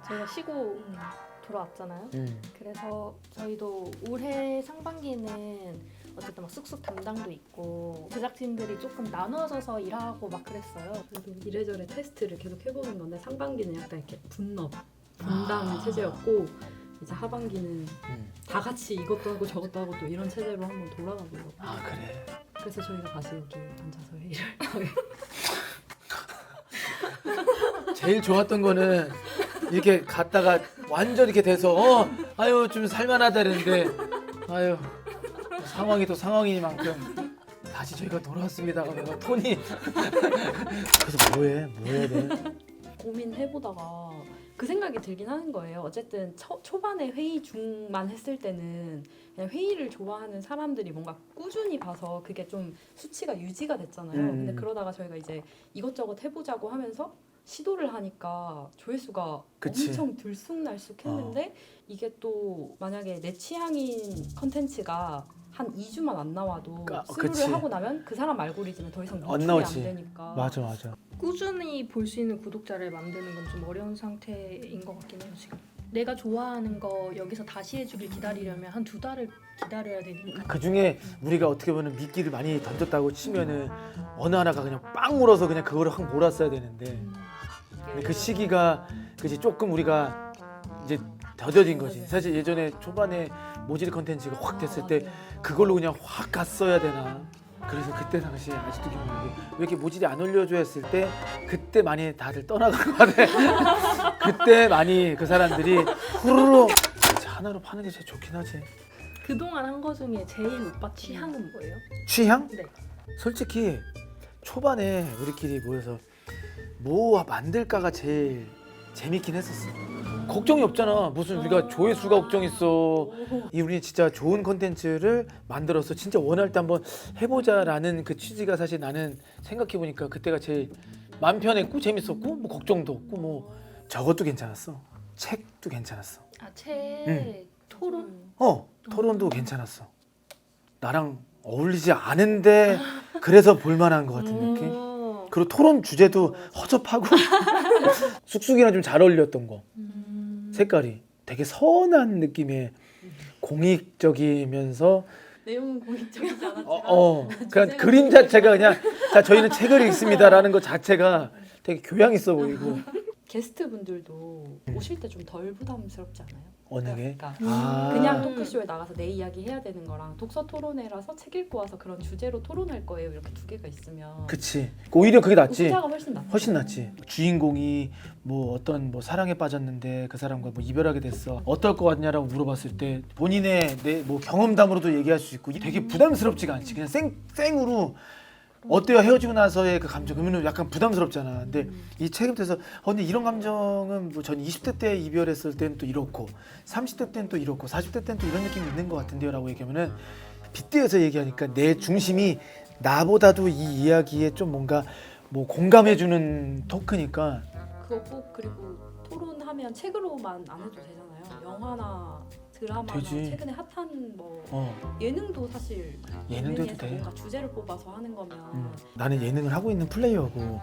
저희가 쉬고 돌아왔잖아요. 그래서 저희도 올해 상반기는 어쨌든 막 쑥쑥 담당도 있고 제작진들이 조금 나눠져서 일하고 막 그랬어요. 그래서 이래저래 테스트를 계속 해보는 건데 상반기는 약간 이렇게 분담 체제였고 이제 하반기는 다 같이 이것도 하고 저것도 하고 또 이런 체제로 한번 돌아가보려고. 아 그래. 그래서 저희가 다시 여기 앉아서 회의를 하게. 제일 좋았던 거는 이렇게 갔다가 완전 이렇게 돼서 아유 좀 살만하다 이랬는데 아유 상황이 또 상황이니만큼 다시 저희가 돌아왔습니다. 그러면 톤이 그래서 뭐 해야 돼? 고민해보다가 그 생각이 들긴 하는 거예요. 어쨌든 초반에 회의 중만 했을 때는 그냥 회의를 좋아하는 사람들이 뭔가 꾸준히 봐서 그게 좀 수치가 유지가 됐잖아요. 근데 그러다가 저희가 이제 이것저것 해보자고 하면서 시도를 하니까 조회수가 그치. 엄청 들쑥날쑥했는데 이게 또 만약에 내 취향인 컨텐츠가 한 2주만 안 나와도 스루를 그치. 하고 나면 그 사람 알고리즘에 더 이상 안 노출이 안 나오지. 되니까. 맞아. 꾸준히 볼 수 있는 구독자를 만드는 건 좀 어려운 상태인 것 같긴 해요 지금. 내가 좋아하는 거 여기서 다시 해주길 기다리려면 한 2달을 기다려야 되니까. 그 중에 우리가 어떻게 보면 미끼를 많이 던졌다고 치면은 어느 하나가 그냥 빵 물어서 그냥 그거를 확 몰았어야 되는데 근데 그 시기가 그지 조금 우리가 이제 더뎌진 거지. 사실 예전에 초반에 모질이 컨텐츠가 확 됐을 때 그걸로 그냥 확 갔어야 되나. 그래서 그때 당시에 아직도 기억나는 게 왜 이렇게 모질이 안 올려줘 했을 때 그때 많이 다들 떠나간 거 같아. 그때 많이 그 사람들이 후루룩 하나로 파는 게 제일 좋긴 하지. 그동안 한 거 중에 제일 오빠 취향은 뭐예요? 취향? 네. 솔직히 초반에 우리끼리 모여서 뭐 만들까가 제일 재밌긴 했었어. 걱정이 없잖아. 무슨 우리가 조회수가 걱정했어. 이 우리는 진짜 좋은 콘텐츠를 만들어서 진짜 원할 때 한번 해보자라는 그 취지가 사실 나는 생각해보니까 그때가 제일 마음 편했고 재밌었고 뭐 걱정도 없고 뭐 저것도 괜찮았어. 책도 괜찮았어. 아, 책 토론? 토론도 괜찮았어. 나랑 어울리지 않은데 그래서 볼만한 것 같은 느낌. 그리고 토론 주제도 허접하고 쑥쑥이랑 좀 잘 어울렸던 거. 색깔이 되게 선한 느낌의 공익적이면서 내용은 공익적이지 않았지만 그냥 그림 자체가 그냥 자 저희는 책을 읽습니다라는 것 자체가 되게 교양 있어 보이고. 게스트분들도 오실 때 좀 덜 부담스럽지 않아요? 어느 게? 그러니까 그냥 토크쇼에 나가서 내 이야기 해야 되는 거랑 독서 토론회라서 책 읽고 와서 그런 주제로 토론할 거예요. 이렇게 두 개가 있으면 그치. 오히려 그게 낫지. 후자가 훨씬 낫죠. 훨씬 낫지. 주인공이 뭐 어떤 뭐 사랑에 빠졌는데 그 사람과 뭐 이별하게 됐어. 어떨 것 같냐라고 물어봤을 때 본인의 내 뭐 경험담으로도 얘기할 수 있고 되게 부담스럽지가 않지. 그냥 생으로 어때요? 헤어지고 나서의 그 감정 그러면 약간 부담스럽잖아. 근데 이 책임에서 근데 이런 감정은 뭐 전 20대 때 이별했을 때는 또 이렇고 30대 때는 또 이렇고 40대 때는 또 이런 느낌이 있는 것 같은데요 라고 얘기하면은 빗대어서 얘기하니까 내 중심이 나보다도 이 이야기에 좀 뭔가 뭐 공감해주는 토크니까. 그거 꼭 그리고 토론하면 책으로만 안 해도 되잖아요. 영화나 드라마나 되지. 최근에 핫한 뭐 예능도 사실 예능도 해도 예능에서 돼. 뭔가 주제를 뽑아서 하는 거면 나는 예능을 하고 있는 플레이어고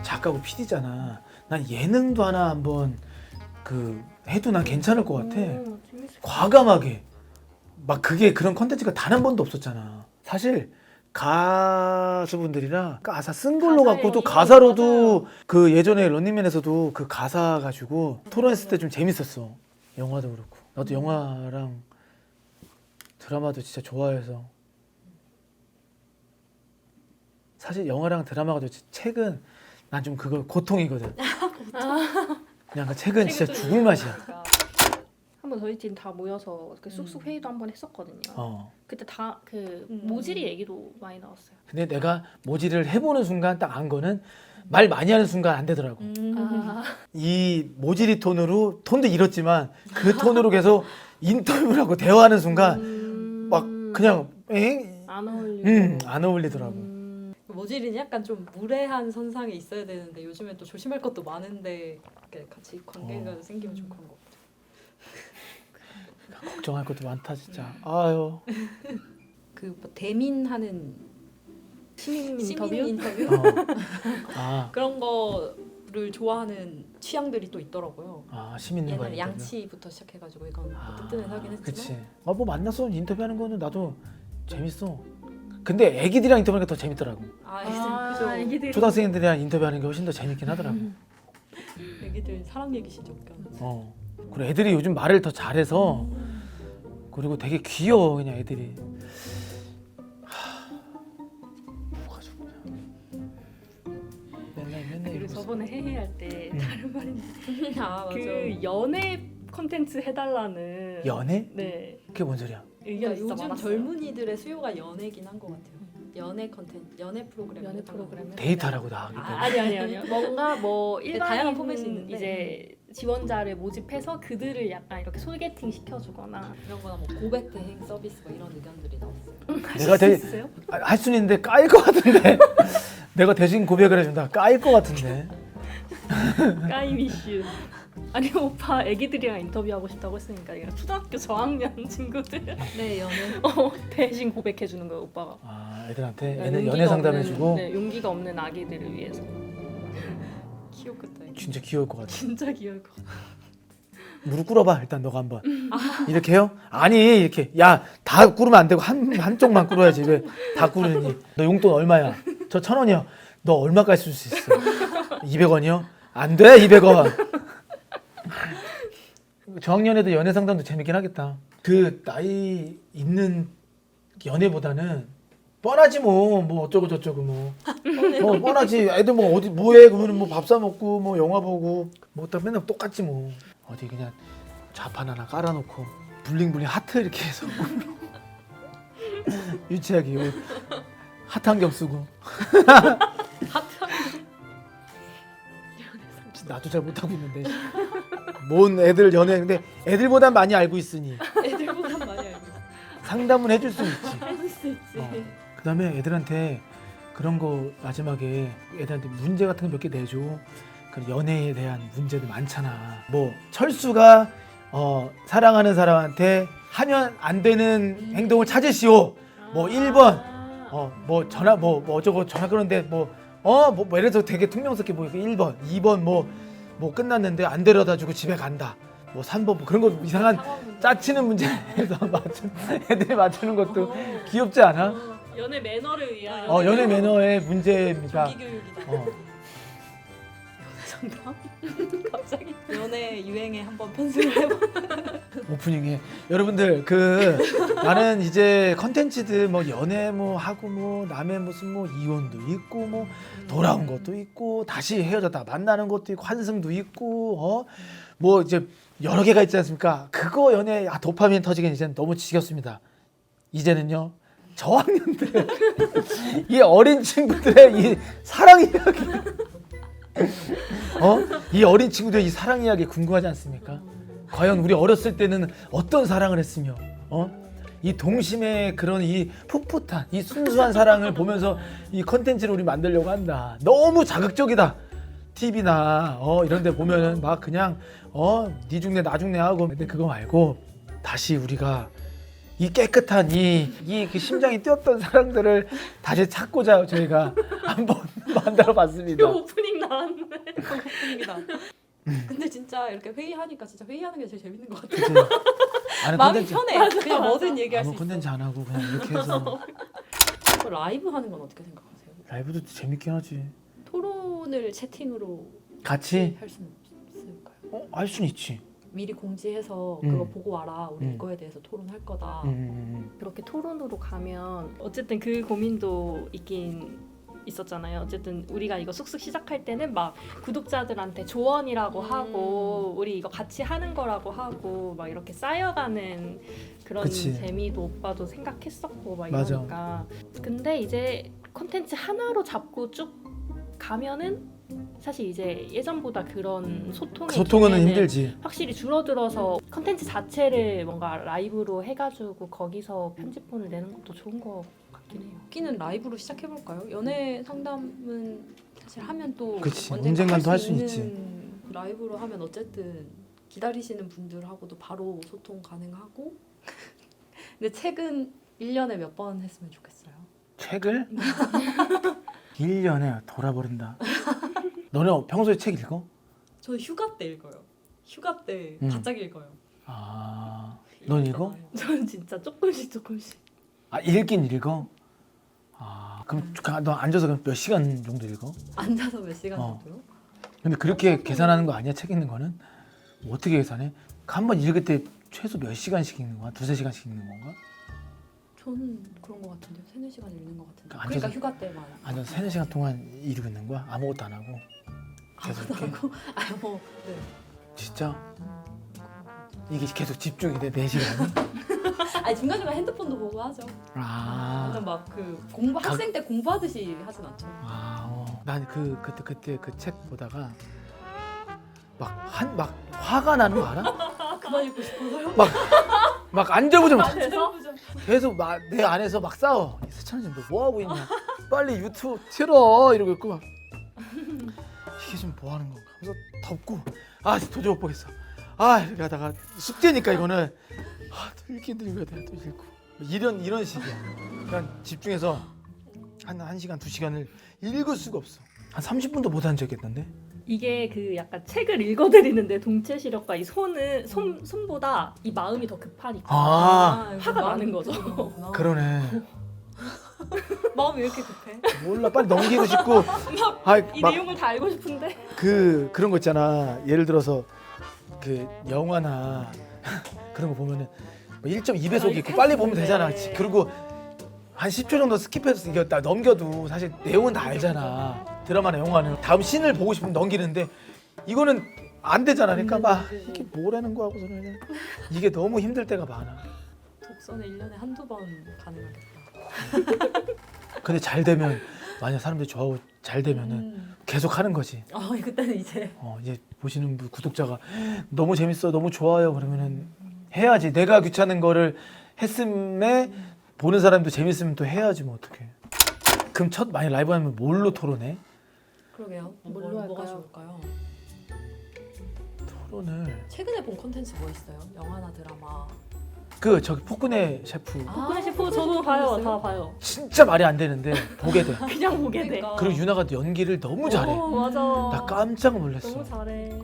작가고 PD잖아. 난 예능도 하나 한번 그 해도 난 괜찮을 것 같아. 과감하게 막 그게 그런 컨텐츠가 단 한 번도 없었잖아. 사실 가수분들이랑 가사 쓴 걸로 갖고도 가사로도 그 예전에 런닝맨에서도 그 가사 가지고 토론했을 때 좀 재밌었어. 영화도 그렇고 나도 영화랑 드라마도 진짜 좋아해서 사실 영화랑 드라마가 좋지 책은 난 좀 그거 고통이거든. 그냥 그 책은 진짜 죽을 맛이야. 한번 저희 팀 다 모여서 그 쑥쑥 회의도 한번 했었거든요. 그때 다 그 모질이 얘기도 많이 나왔어요. 근데 내가 모지를 해보는 순간 딱 안 거는 말 많이 하는 순간 안 되더라고. 이 모지리 톤으로 톤도 잃었지만 그 톤으로 계속 인터뷰를 하고 대화하는 순간 막 그냥 안 어울리고. 안 어울리더라고. 모질이는 약간 좀 무례한 선상에 있어야 되는데 요즘에 또 조심할 것도 많은데 이렇게 같이 관계가 생기면 좀 그런 것 같아요. 걱정할 것도 많다 진짜. 아유. 그 뭐 대민하는 시민 시민 인터뷰? 인터뷰 아 그런 거 인터뷰를 좋아하는 취향들이 또 있더라고요. 아 심있는 거야. 얘는 양치부터 시작해가지고 이건 뜨뜻하긴 했지만 그치. 뭐 만나서 인터뷰하는 거는 나도 재밌어. 근데 애기들이랑 인터뷰하는 게 더 재밌더라고. 그죠. 애기들이 초등학생들이랑 인터뷰하는 게 훨씬 더 재밌긴 하더라고. 애기들 사랑 얘기시죠. 그리고 애들이 요즘 말을 더 잘해서 그리고 되게 귀여워 그냥 애들이. 뭐가 좋냐. 맨날 그리고 이러고 저번에 회의할 때 다른 말인데 아 맞아. 그 연애 콘텐츠 해달라는 연애? 네 그게 뭔 소리야? 의견이 그러니까 진짜 요즘 많았어요. 젊은이들의 수요가 연애긴 한 것 같아요. 연애 컨텐츠, 연애 프로그램. 연애 프로그램 데이트하라고 나가기 때문에. 아니요 뭔가 뭐 네, 일반인 다양한 포맷이 있는데. 이제 지원자를 모집해서 그들을 약간 이렇게 소개팅 시켜주거나 이런 거나 뭐 고백 대행 서비스 뭐 이런 의견들이 나왔어요. 내가 되게 있어요? 할 수는 있는데 까일 것 같은데. 내가 대신 고백을 해준다. 까일 것 같은데. 까임 이슈. 아니 오빠 애기들이랑 인터뷰하고 싶다고 했으니까 이게 초등학교 저학년 친구들 네 연애. 대신 고백해주는 거예요 오빠가. 아 애들한테 네, 애는 용기가 연애 상담해주고. 네, 용기가 없는 아기들을 위해서. 귀엽겠다. 이거. 진짜 귀여울 것 같아. 진짜 귀여울 것 같아. 무릎 꿇어봐 일단 너가 한번. 이렇게 해요? 아니 이렇게 야 다 꿇으면 안 되고 한쪽만 꿇어야지 왜 다 꿇으니. 너 용돈 얼마야? 저 1,000원이요. 너 얼마까지 쓸 수 있어? 200원이요? 안 돼 200원. 저학년에도 연애 상담도 재밌긴 하겠다. 그 나이 있는 연애보다는 뻔하지 뭐 어쩌고 저쩌고 뭐 뻔하지. 애들 뭐 어디 뭐해 그러면 뭐 밥 사 먹고 뭐 영화 보고 뭐 딱 맨날 똑같지 뭐. 어디 그냥 좌판 하나 깔아놓고 블링블링 하트 이렇게 해서 유치하게 옷 하트 안경 쓰고. 나도 잘 못하고 있는데 뭔 애들 연애. 근데 애들보단 많이 알고 있으니 애들보다 많이 알고 있어. 상담은 해줄 수 있지. 해줄 수 있지. 그다음에 애들한테 그런 거 마지막에 애들한테 문제 같은 거 몇 개 내줘. 그 연애에 대한 문제도 많잖아. 뭐 철수가 사랑하는 사람한테 하면 안 되는 행동을 찾으시오. 뭐 1번 뭐 전화 뭐 어쩌고 전화 끊는데 뭐 예를 들어서 되게 퉁명스럽게 보이고 1번, 2번 뭐 끝났는데 안 데려다주고 집에 간다. 뭐 3번 뭐 그런 거 이상한 짜치는 문제에서 애들이 맞추는 것도 귀엽지 않아? 연애 매너를 위하여. 연애 매너의 문제입니다. 조기 교육이다. 정답? 갑자기. 연애 유행에 한번 편승을 해봐. 오프닝에 여러분들 나는 이제 컨텐츠들 뭐 연애 뭐 하고 뭐 남의 무슨 뭐 이혼도 있고 뭐 돌아온 것도 있고 다시 헤어졌다 만나는 것도 있고 환승도 있고 뭐 이제 여러 개가 있지 않습니까? 그거 연애 도파민 터지긴 이제는 너무 지겹습니다. 이제는요 저학년들 이 어린 친구들의 이 사랑 이야기 이 어린 친구들의 이 사랑 이야기 궁금하지 않습니까? 과연 우리 어렸을 때는 어떤 사랑을 했으며 이 동심의 그런 이 풋풋한 이 순수한 사랑을 보면서 이 컨텐츠를 우리 만들려고 한다. 너무 자극적이다. TV나 이런 데 보면은 막 그냥 니 죽네 나 죽네 하고. 근데 그거 말고 다시 우리가 이 깨끗한 그 심장이 뛰었던 사랑들을 다시 찾고자 저희가 한번 만들어 봤습니다. 오프닝 나왔네. 오프닝이다. 근데 진짜 이렇게 회의하니까 진짜 회의하는 게 제일 재밌는 것 같아. 그치? 아니, 마음이 콘텐츠 편해. 그냥 뭐든 얘기할 수 아무 있어. 콘텐츠 안 하고 그냥 이렇게 해서 라이브 하는 건 어떻게 생각하세요? 라이브도 재밌긴 하지. 토론을 채팅으로 같이 할 수는 있을까요? 할 수는 있지. 미리 공지해서 그거 음. 보고 와라. 우리 이거에 대해서 토론할 거다. 그렇게 토론으로 가면 어쨌든 그 고민도 있긴 있었잖아요. 어쨌든 우리가 이거 쑥쑥 시작할 때는 막 구독자들한테 조언이라고 하고 우리 이거 같이 하는 거라고 하고 막 이렇게 쌓여가는 그런 그치. 재미도 오빠도 생각했었고 막 맞아. 이러니까. 근데 이제 콘텐츠 하나로 잡고 쭉 가면은 사실 이제 예전보다 그런 소통의 소통은 기회는 힘들지. 확실히 줄어들어서 컨텐츠 자체를 뭔가 라이브로 해가지고 거기서 편집본을 내는 것도 좋은 것 같긴 해요. 웃기는 라이브로 시작해볼까요? 연애 상담은 사실 하면 또 그치. 언젠가 언젠간 또 할 수 있는 있지. 라이브로 하면 어쨌든 기다리시는 분들하고도 바로 소통 가능하고 근데 책은 1년에 몇 번 했으면 좋겠어요. 책을 1년에 돌아버린다. 너네 평소에 책 읽어? 저 휴가 때 읽어요. 휴가 때 바짝 읽어요. 아, 넌 읽어? 저는 진짜 조금씩. 아, 읽긴 읽어? 아, 그럼 너 앉아서 그럼 몇 시간 정도 읽어? 앉아서 몇 시간 어. 정도요? 근데 그렇게 계산하는 거 아니야? 책 읽는 거는? 뭐 어떻게 계산해? 한 번 읽을 때 최소 몇 시간씩 읽는 거야? 두세 시간씩 읽는 건가? 저는 그런 것 같은데요. 3-4시간 읽는 것 같은데. 그러니까 그러니까 앉아서- 휴가 때만. 앉아서 세네 시간 동안 읽고 있는 거야? 아무것도 안 하고? 계속 이렇게? 하고 뭐 네. 진짜? 이게 계속 집중이 돼, 4시간이? 아니 중간중간 핸드폰도 보고 하죠. 완전 아, 막 그 공부 학생 때 공부하듯이 하진 않죠. 난 그때 그 책 보다가 막 화가 나는 거 알아? 그만 읽고 싶어서요. 막 앉아보지 못해. 그래서 계속 내 안에서 막 싸워. 세찬아 지금 너 뭐 하고 있냐? 빨리 유튜브 틀어 이러고 있고 막 이게 좀 뭐 하는 건가? 하면서 덥고 도저히 못 보겠어. 이렇게 하다가 숙제니까 이거는 또 읽긴 읽어야 돼. 또 읽고 이런 식이야. 그냥 집중해서 한 시간 2시간을 읽을 수가 없어. 한 30분도 못 한 적이 있던데. 이게 그 약간 책을 읽어드리는데 동체 시력과 이 손보다 이 마음이 더 급하니까 화가 나는 거죠. 그러네. 마음이 왜 이렇게 급해? 몰라 빨리 넘기고 싶고 이 막 내용을 다 알고 싶은데 그런 거 있잖아. 예를 들어서 그 영화나 그런 거 보면은 1.2배속이 있고 빨리 보면 되잖아. 네. 그리고 한 10초 정도 스킵해서 이거 나 넘겨도 사실 내용은 다 알잖아. 드라마나 영화는 다음 씬을 보고 싶으면 넘기는데 이거는 안 되잖아. 그러니까 막 이게 뭐라는 거야 하고서는 그냥 이게 너무 힘들 때가 많아. 독서는 1년에 한두 번 가능하겠다. 근데 잘 되면 만약 사람들이 좋아하고 잘 되면은 계속 하는 거지. 그때는 이제 이제 보시는 구독자가 너무 재밌어, 너무 좋아요 그러면은 해야지. 내가 귀찮은 거를 했음에 보는 사람도 재밌으면 또 해야지 뭐 어떡해. 그럼 첫 만약 라이브 하면 뭘로 토론해? 그러게요. 뭘로 뭐가 할까요? 좋을까요? 토론을 최근에 본 컨텐츠 뭐 있어요? 영화나 드라마. 저기 포크네 셰프 포크네 셰프 저도 봐요. 다 봐요. 진짜 말이 안 되는데 보게 돼. 그냥 보게 돼. 그러니까. 그리고 유나가 연기를 너무 잘해. 맞아. 나 깜짝 놀랐어. 너무 잘해.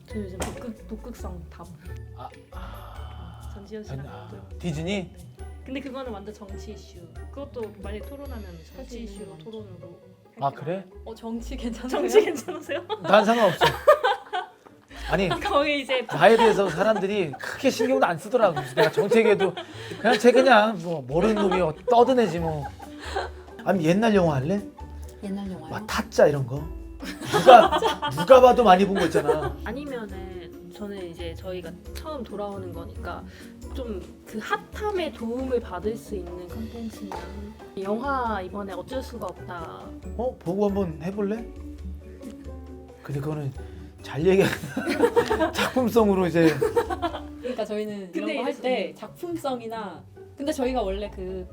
저 요즘 북극성 다 전지현 씨랑 보고. 디즈니? 근데 그거는 완전 정치 이슈. 그것도 만약 토론하면 정치 이슈로 토론으로. 그래? 정치 괜찮아요? 정치 괜찮으세요? 난 상관없어. 아니 거기 이제 나에 대해서 사람들이 크게 신경도 안 쓰더라고. 그래서 내가 정책에도 그냥 뭐 모르는 놈이 떠드네지 뭐. 아니 옛날 영화 할래? 옛날 영화요? 막 타짜 이런 거. 누가 봐도 많이 본 거 있잖아. 아니면은 저는 이제 저희가 처음 돌아오는 거니까 좀 그 핫함에 도움을 받을 수 있는 컨텐츠는 영화 이번에 어쩔 수가 없다. 보고 한번 해볼래? 근데 그거는 잘 얘기 작품성으로 이제 그러니까 저희는 근데 이런 거 할 이제 때 작품성이나 근데 저희가 원래 그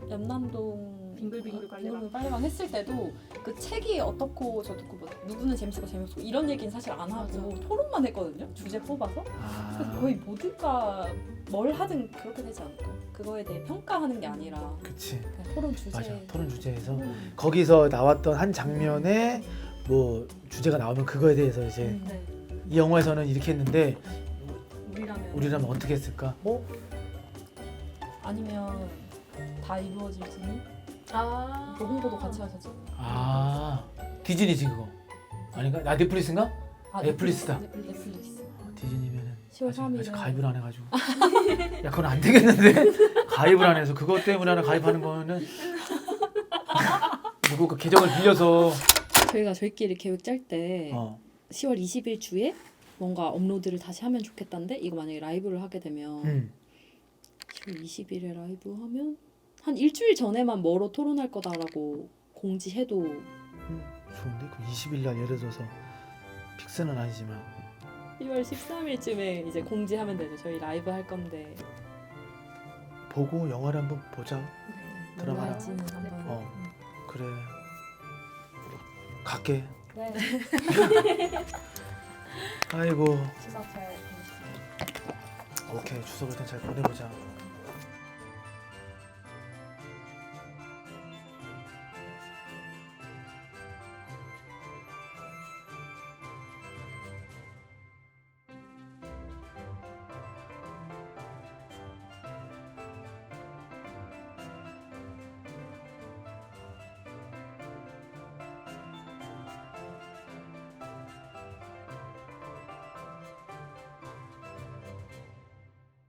연남동 빙글빙글 빨래방. 빨래방 했을 때도 그 책이 어떻고 저떻고 뭐 누구는 재밌고 재미없고 이런 얘기는 사실 안 하고 토론만 했거든요. 주제 뽑아서. 그래서 거의 모두가 뭘 하든 그렇게 되지 않을까요? 그거에 대해 평가하는 게 아니라 그치 그냥 토론 주제. 맞아 토론 주제에서 거기서 나왔던 한 장면에 뭐 주제가 나오면 그거에 대해서 이제 네. 이 영화에서는 이렇게 했는데 우리라면 어떻게 했을까? 아니면 다 이루어질지니 그 홍보도 같이 하셨잖아요. 디즈니지 그거 아닌가? 넷플릭스인가? 넷플릭스다. 넷플릭스. 디즈니면은 10월 3일에 아직 가입을 안 해가지고 야 그건 안 되겠는데 가입을 안 해서 그것 때문에 하나 가입하는 거는 누구 그 계정을 빌려서 저희가 저희끼리 계획 짤 때 10월 20일 주에 뭔가 업로드를 다시 하면 좋겠다는데 이거 만약에 라이브를 하게 되면 10월 20일에 라이브 하면 한 일주일 전에만 뭐로 토론할 거다라고 공지해도 좋은데? 그럼 20일 날 예를 들어서 픽스는 아니지만 10월 13일쯤에 이제 공지하면 되죠. 저희 라이브 할 건데 보고 영화를 한번 보자. 뭐 들어가라. 할지는 한번 그래 갈게. 네. 아이고 추석 잘 보내시죠. 오케이 추석 일단 잘 보내보자.